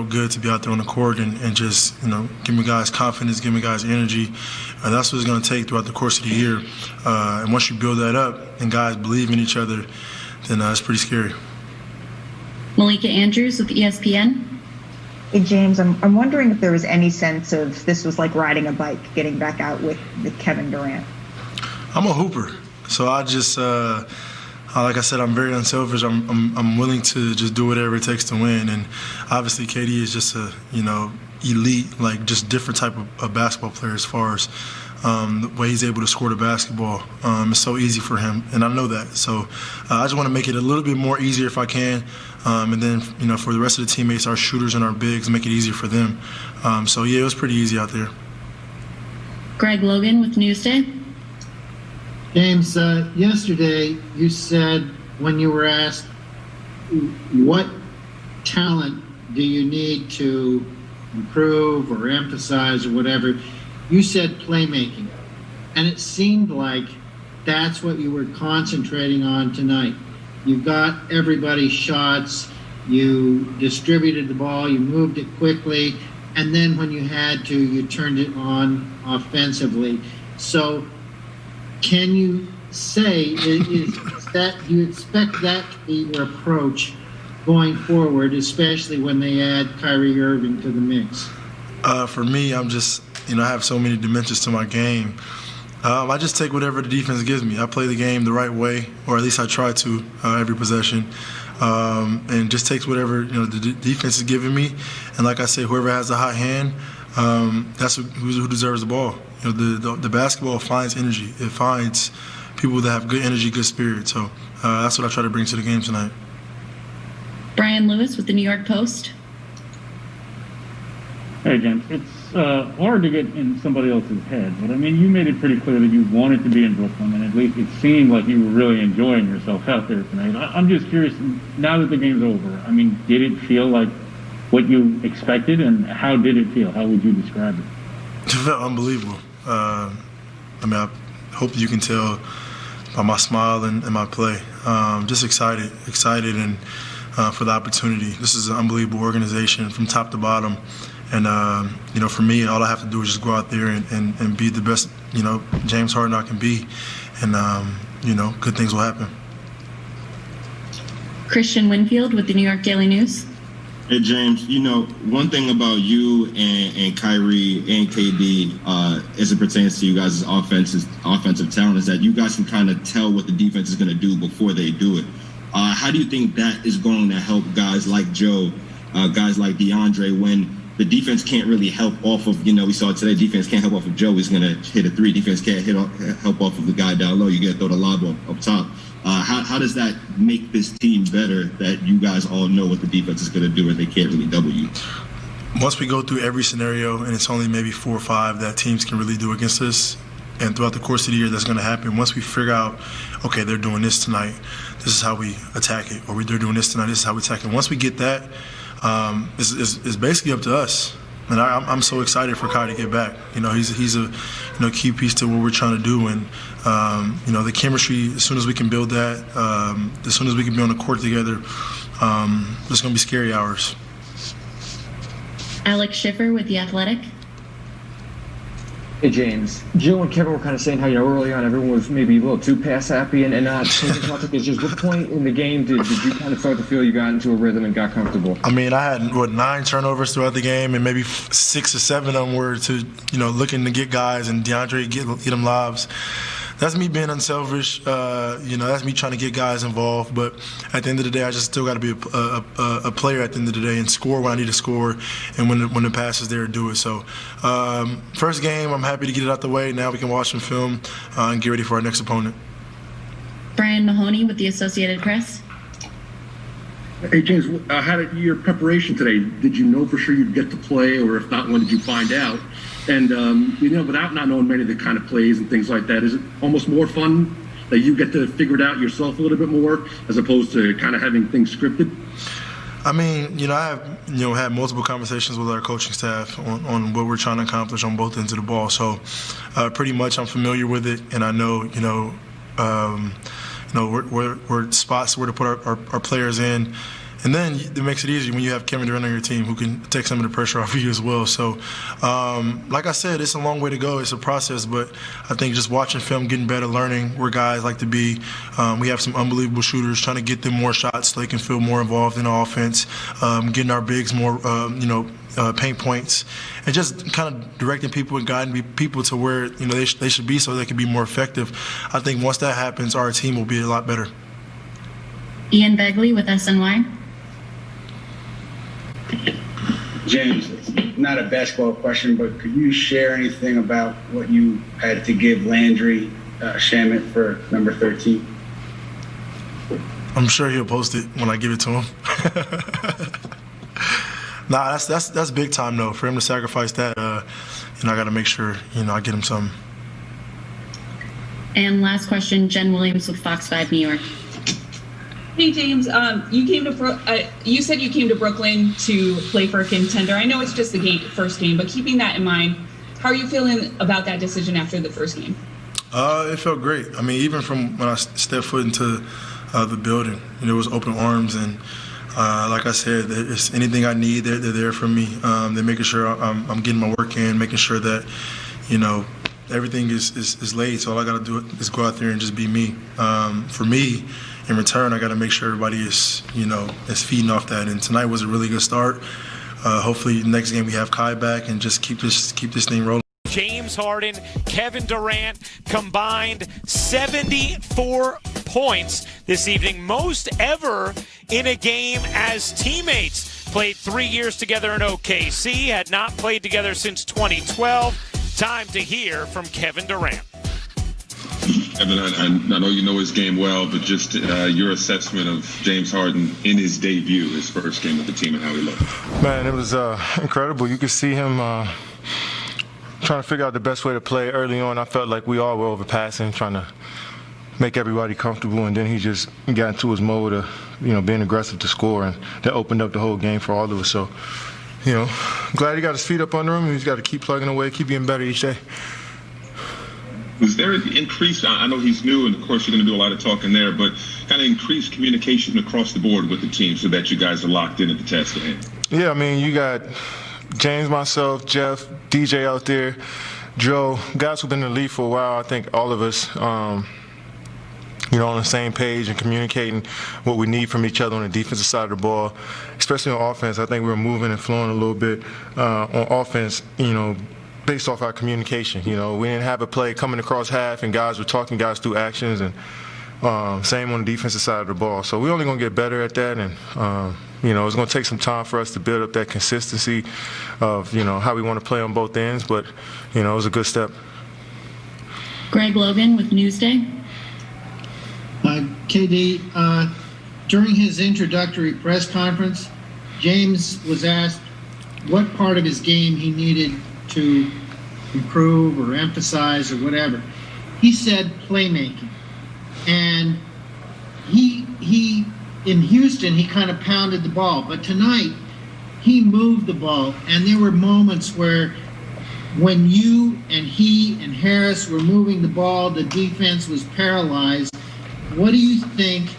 Good to be out there on the court and just, giving guys confidence, giving guys energy. That's what it's going to take throughout the course of the year. And once you build that up and guys believe in each other, then it's pretty scary. Malika Andrews with ESPN. Hey, James, I'm wondering if there was any sense of this was like riding a bike, getting back out with Kevin Durant. I'm a hooper, so I just, like I said, I'm very unselfish. I'm willing to just do whatever it takes to win, and obviously KD is just a elite, like just different type of basketball player as far as the way he's able to score the basketball. It's so easy for him, and I know that. So I just want to make it a little bit more easier if I can, and then for the rest of the teammates, our shooters and our bigs, make it easier for them. So yeah, it was pretty easy out there. Greg Logan with Newsday. James, yesterday you said when you were asked what talent do you need to improve or emphasize or whatever, you said playmaking. And it seemed like that's what you were concentrating on tonight. You got everybody's shots, you distributed the ball, you moved it quickly, and then when you had to, you turned it on offensively. So can you say, is that you expect that to be your approach going forward, especially when they add Kyrie Irving to the mix? For me, I'm just, I have so many dimensions to my game. I just take whatever the defense gives me. I play the game the right way, or at least I try to every possession, and just takes whatever the defense is giving me. And like I say, whoever has the hot hand, that's who deserves the ball. The basketball finds energy. It finds people that have good energy, good spirit. So that's what I try to bring to the game tonight. Brian Lewis with the New York Post. Hey, James. It's hard to get in somebody else's head, but I mean, you made it pretty clear that you wanted to be in Brooklyn, and at least it seemed like you were really enjoying yourself out there tonight. I'm just curious, now that the game's over, I mean, did it feel like what you expected, and how did it feel? How would you describe it? It felt unbelievable. I hope you can tell by my smile and my play. Just excited and for the opportunity. This is an unbelievable organization from top to bottom. And, for me, all I have to do is just go out there and be the best, James Harden I can be. And, good things will happen. Christian Winfield with the New York Daily News. Hey, James, one thing about you and Kyrie and KD as it pertains to you guys' offensive talent is that you guys can kind of tell what the defense is going to do before they do it. How do you think that is going to help guys like Joe, guys like DeAndre, when the defense can't really help off of, we saw today, defense can't help off of Joe. He's going to hit a three. Defense can't help off of the guy down low. You got to throw the lob up top. How does that make this team better that you guys all know what the defense is going to do and they can't really double you? Once we go through every scenario, and it's only maybe 4 or 5 that teams can really do against us, and throughout the course of the year that's going to happen, once we figure out, okay, they're doing this tonight, this is how we attack it, or they're doing this tonight, this is how we attack it. Once we get that, it's basically up to us. And I'm so excited for Kyrie to get back. He's a key piece to what we're trying to do. And the chemistry, as soon as we can build that, as soon as we can be on the court together, it's going to be scary hours. Alex Schiffer with The Athletic. Hey, James. Joe and Kevin were kind of saying how, early on everyone was maybe a little too pass happy and not taking contact. Is just what point in the game did you kind of start to feel you got into a rhythm and got comfortable? I mean, I had, 9 turnovers throughout the game, and maybe 6 or 7 of them were to, looking to get guys and DeAndre get them lobs. That's me being unselfish. That's me trying to get guys involved. But at the end of the day, I just still got to be a player at the end of the day and score when I need to score, and when the pass is there, do it. So, first game, I'm happy to get it out the way. Now we can watch some film and get ready for our next opponent. Brian Mahoney with the Associated Press. Hey, James, how did your preparation today? Did you know for sure you'd get to play, or if not, when did you find out? And, without not knowing many of the kind of plays and things like that, is it almost more fun that you get to figure it out yourself a little bit more as opposed to kind of having things scripted? I mean, I have, had multiple conversations with our coaching staff on what we're trying to accomplish on both ends of the ball. So pretty much I'm familiar with it, and I know, where spots where to put our players in. And then it makes it easier when you have Kevin Durant on your team who can take some of the pressure off of you as well. So, like I said, it's a long way to go. It's a process, but I think just watching film, getting better, learning where guys like to be. We have some unbelievable shooters, trying to get them more shots so they can feel more involved in the offense, getting our bigs more, paint points, and just kind of directing people and guiding people to where they should be so they can be more effective. I think once that happens, our team will be a lot better. Ian Begley with SNY. James, it's not a basketball question, but could you share anything about what you had to give Landry Shamet for number 13? I'm sure he'll post it when I give it to him. Nah, that's big time though. For him to sacrifice that, I got to make sure I get him something. And last question, Jen Williams with Fox 5 New York. Hey James, you said you came to Brooklyn to play for a contender. I know it's just the first game, but keeping that in mind, how are you feeling about that decision after the first game? It felt great. I mean, even from when I stepped foot into the building, it was open arms, and like I said, it's anything I need, they're there for me. They're making sure I'm getting my work in, making sure that everything is laid. So all I got to do is go out there and just be me. For me, in return, I got to make sure everybody is feeding off that. And tonight was a really good start. Hopefully, next game we have Kai back and just keep this thing rolling. James Harden, Kevin Durant combined 74 points this evening, most ever in a game as teammates. Played 3 years together in OKC, had not played together since 2012. Time to hear from Kevin Durant. Kevin, I know you know his game well, but just your assessment of James Harden in his debut, his first game with the team, and how he looked. Man, it was incredible. You could see him trying to figure out the best way to play early on. I felt like we all were overpassing, trying to make everybody comfortable, and then he just got into his mode of being aggressive to score, and that opened up the whole game for all of us. So, glad he got his feet up under him, and he's got to keep plugging away, keep getting better each day. Was there an increase? I know he's new, and of course you're going to do a lot of talking there, but kind of increased communication across the board with the team so that you guys are locked in at the task at hand? Yeah, I mean, you got James, myself, Jeff, DJ out there, Joe, guys who've been in the league for a while. I think all of us, on the same page and communicating what we need from each other on the defensive side of the ball, especially on offense. I think we were moving and flowing a little bit on offense, based off our communication. We didn't have a play coming across half and guys were talking guys through actions, and same on the defensive side of the ball. So we're only going to get better at that, and it's going to take some time for us to build up that consistency of how we want to play on both ends, but it was a good step. Greg Logan with Newsday. KD, during his introductory press conference, James was asked what part of his game he needed to improve or emphasize or whatever. He said playmaking. And he in Houston, he kind of pounded the ball. But tonight, he moved the ball. And there were moments where when you and he and Harris were moving the ball, the defense was paralyzed. What do you think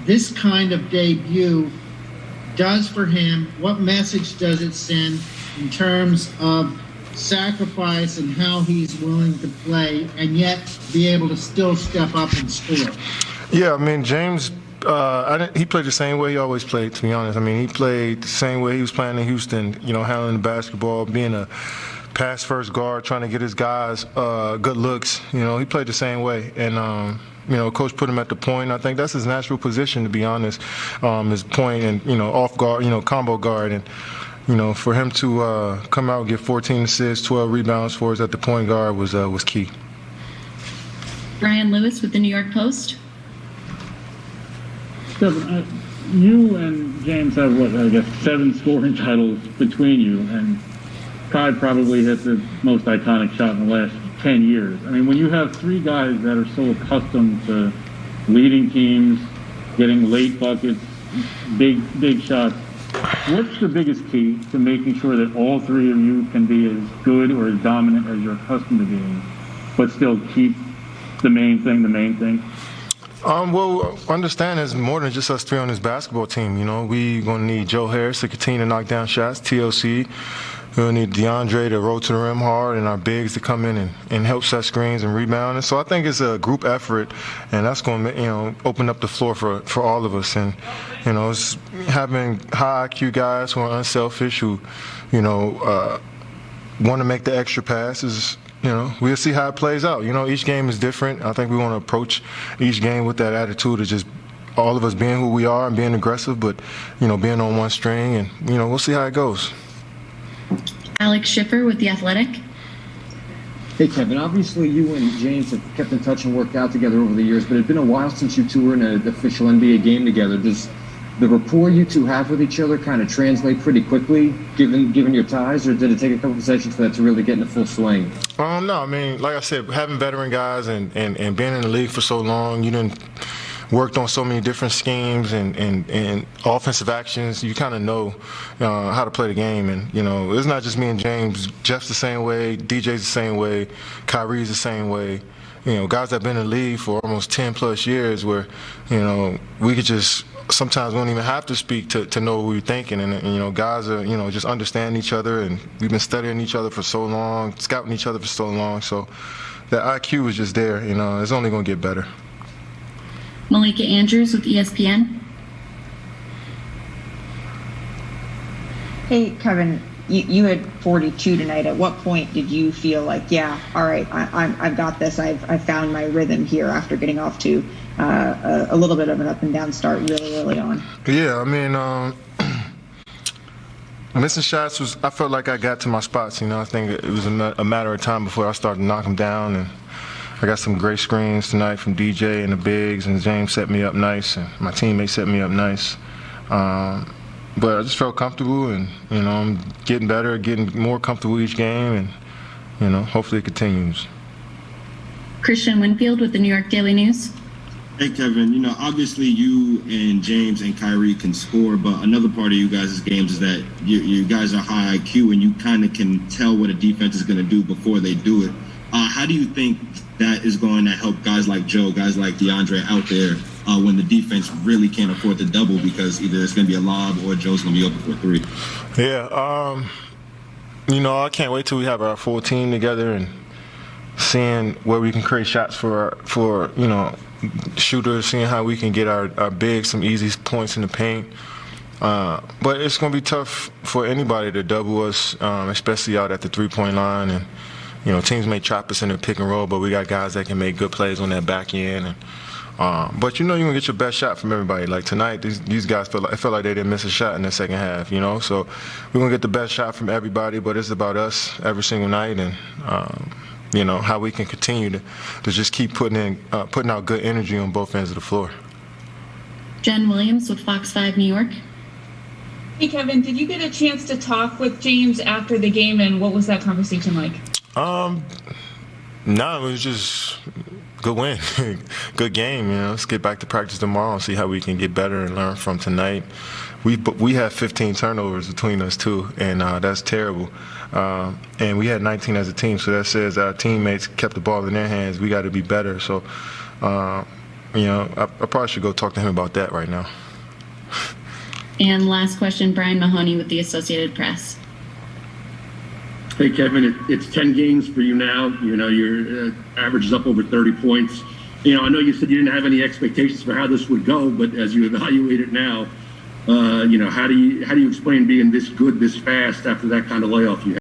this kind of debut does for him? What message does it send in terms of sacrifice and how he's willing to play and yet be able to still step up and score? Yeah, I mean, James, he played the same way he always played, to be honest. I mean, he played the same way he was playing in Houston, handling the basketball, being a pass-first guard, trying to get his guys good looks. He played the same way. And, Coach put him at the point. I think that's his natural position, to be honest, his point and, off guard, combo guard. And, for him to come out and get 14 assists, 12 rebounds for us at the point guard was key. Brian Lewis with the New York Post. Kevin, you and James have, 7 scoring titles between you, and Kai probably hit the most iconic shot in the last 10 years. I mean, when you have 3 guys that are so accustomed to leading teams, getting late buckets, big shots, what's the biggest key to making sure that all 3 of you can be as good or as dominant as you're accustomed to being, but still keep the main thing? Well, understand there's more than just us three on this basketball team. You know, we gonna need Joe Harris to continue to knock down shots, TLC. We'll need DeAndre to roll to the rim hard, and our bigs to come in and help set screens and rebound. And so I think it's a group effort, and that's going to open up the floor for all of us. And it's having high IQ guys who are unselfish, who want to make the extra passes. We'll see how it plays out. Each game is different. I think we want to approach each game with that attitude of just all of us being who we are and being aggressive, but being on one string, and we'll see how it goes. Alex Schiffer with The Athletic. Hey, Kevin, obviously you and James have kept in touch and worked out together over the years, but it's been a while since you two were in an official NBA game together. Does the rapport you two have with each other kind of translate pretty quickly, given your ties, or did it take a couple of sessions for that to really get into full swing? No, I mean, like I said, having veteran guys and being in the league for so long, you didn't worked on so many different schemes and offensive actions. You kind of know how to play the game. And, it's not just me and James. Jeff's the same way. DJ's the same way. Kyrie's the same way. Guys that have been in the league for almost 10-plus years where, we could just sometimes we don't even have to speak to know what we're thinking. And, guys are, just understand each other. And we've been studying each other for so long, scouting each other for so long. So that IQ is just there. It's only going to get better. Malika Andrews with ESPN. Hey, Kevin, you had 42 tonight. At what point did you feel like, yeah, all right, I've got this. I've found my rhythm here after getting off to a little bit of an up and down start really early on? Yeah, I mean, missing shots I felt like I got to my spots. I think it was a matter of time before I started to knock them down. And I got some great screens tonight from DJ and the bigs, and James set me up nice, and my teammates set me up nice. But I just felt comfortable, and I'm getting better, getting more comfortable each game, and hopefully it continues. Christian Winfield with the New York Daily News. Hey, Kevin, obviously you and James and Kyrie can score, but another part of you guys' games is that you guys are high IQ, and you kind of can tell what a defense is going to do before they do it. How do you think that is going to help guys like Joe, guys like DeAndre out there when the defense really can't afford to double because either it's going to be a lob or Joe's going to be open for a three? Yeah, I can't wait till we have our full team together and seeing where we can create shots for shooters, seeing how we can get our bigs some easy points in the paint. But it's going to be tough for anybody to double us, especially out at the three-point line. And teams may trap us in the pick and roll, but we got guys that can make good plays on that back end. And but you're gonna get your best shot from everybody. Like tonight, these guys felt like they didn't miss a shot in the second half. So we're gonna get the best shot from everybody. But it's about us every single night, and how we can continue to just keep putting out good energy on both ends of the floor. Jen Williams with Fox 5 New York. Hey, Kevin, did you get a chance to talk with James after the game, and what was that conversation like? No, it was just good win, good game. Let's get back to practice tomorrow and see how we can get better and learn from tonight. We had 15 turnovers between us too, and that's terrible. And we had 19 as a team, so that says our teammates kept the ball in their hands. We got to be better. So, I probably should go talk to him about that right now. And last question, Brian Mahoney with the Associated Press. Hey, Kevin, it's 10 games for you now. Your average is up over 30 points. I know you said you didn't have any expectations for how this would go, but as you evaluate it now, how do you explain being this good this fast after that kind of layoff you had?